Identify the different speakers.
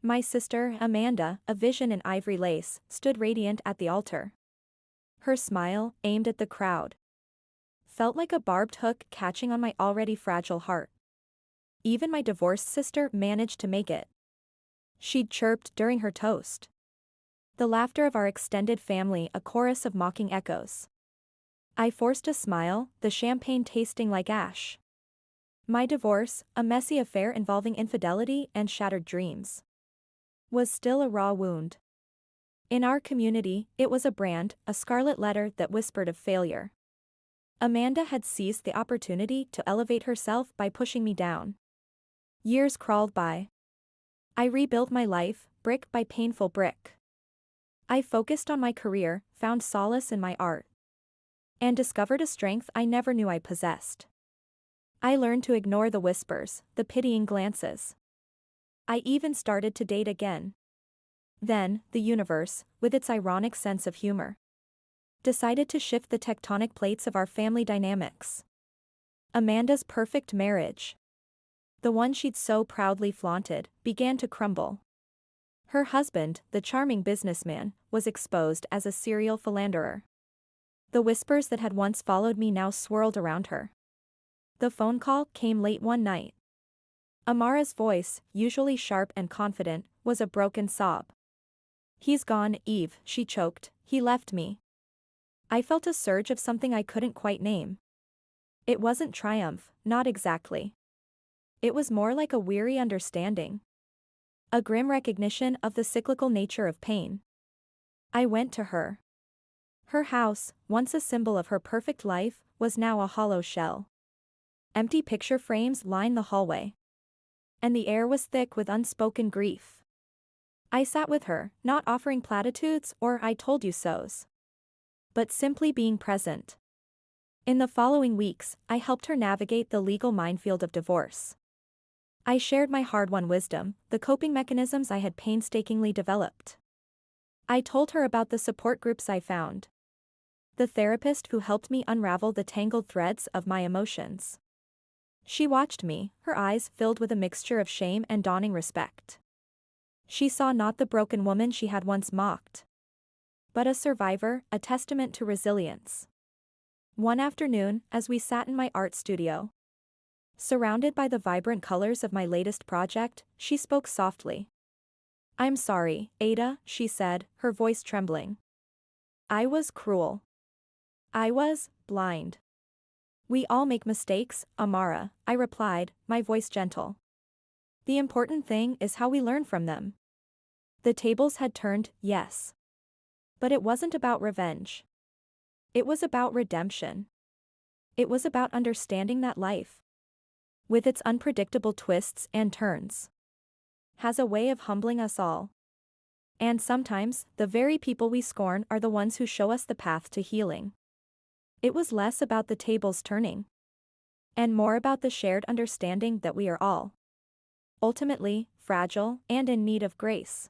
Speaker 1: My sister, Amanda, a vision in ivory lace, stood radiant at the altar. Her smile, aimed at the crowd, felt like a barbed hook catching on my already fragile heart. Even my divorced sister managed to make it. She'd chirped during her toast. The laughter of our extended family a chorus of mocking echoes. I forced a smile, the champagne tasting like ash. My divorce, a messy affair involving infidelity and shattered dreams, was still a raw wound. In our community, it was a brand, a scarlet letter that whispered of failure. Amanda had seized the opportunity to elevate herself by pushing me down. Years crawled by. I rebuilt my life, brick by painful brick. I focused on my career, found solace in my art, and discovered a strength I never knew I possessed. I learned to ignore the whispers, the pitying glances. I even started to date again. Then, the universe, with its ironic sense of humor, decided to shift the tectonic plates of our family dynamics. Amanda's perfect marriage, the one she'd so proudly flaunted, began to crumble. Her husband, the charming businessman, was exposed as a serial philanderer. The whispers that had once followed me now swirled around her. The phone call came late one night. Amara's voice, usually sharp and confident, was a broken sob. "He's gone, Eve," she choked. "He left me." I felt a surge of something I couldn't quite name. It wasn't triumph, not exactly. It was more like a weary understanding. A grim recognition of the cyclical nature of pain. I went to her. Her house, once a symbol of her perfect life, was now a hollow shell. Empty picture frames lined the hallway, and the air was thick with unspoken grief. I sat with her, not offering platitudes or "I told you so's," but simply being present. In the following weeks, I helped her navigate the legal minefield of divorce. I shared my hard-won wisdom, the coping mechanisms I had painstakingly developed. I told her about the support groups I found, the therapist who helped me unravel the tangled threads of my emotions. She watched me, her eyes filled with a mixture of shame and dawning respect. She saw not the broken woman she had once mocked, but a survivor, a testament to resilience. One afternoon, as we sat in my art studio, surrounded by the vibrant colors of my latest project, she spoke softly. "I'm sorry, Ada," she said, her voice trembling. "I was cruel. I was blind." "We all make mistakes, Amara," I replied, my voice gentle. "The important thing is how we learn from them." The tables had turned, yes. But it wasn't about revenge. It was about redemption. It was about understanding that life, with its unpredictable twists and turns, has a way of humbling us all. And sometimes, the very people we scorn are the ones who show us the path to healing. It was less about the tables turning, and more about the shared understanding that we are all, ultimately, fragile and in need of grace.